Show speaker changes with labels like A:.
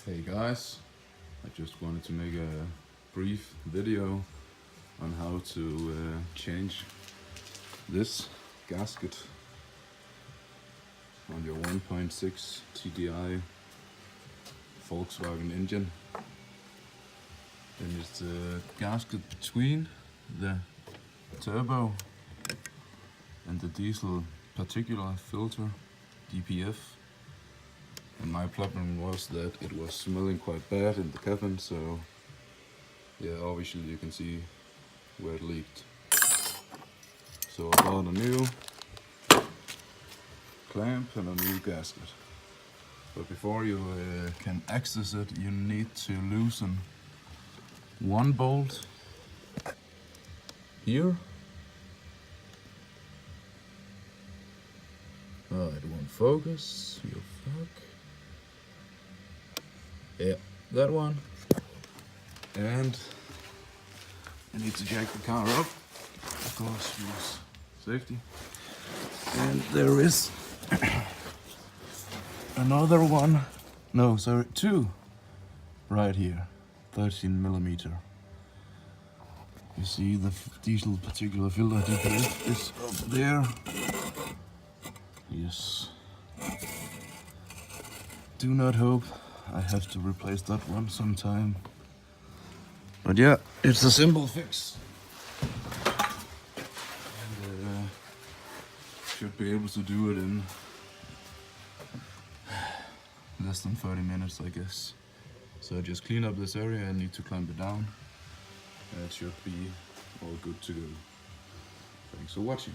A: Hey guys, I just wanted to make a brief video on how to change this gasket on your 1.6 TDI Volkswagen engine. And it's the gasket between the turbo and the diesel particulate filter, DPF. And my problem was that it was smelling quite bad in the cabin, so yeah, obviously you can see where it leaked. So I bought a new clamp and a new gasket. But before you can access it, you need to loosen one bolt here. Oh, it won't focus, you fuck. Yeah, that one. And you need to jack the car up, of course, use safety. And there is another one, no, sorry, two right here, 13mm. You see the diesel particulate filter DPF is up there. Yes. Do not hope I have to replace that one sometime. But yeah, it's a simple fix. And should be able to do it in less than 30 minutes, I guess. So just clean up this area and need to clamp it down. And it should be all good to go. Thanks for watching.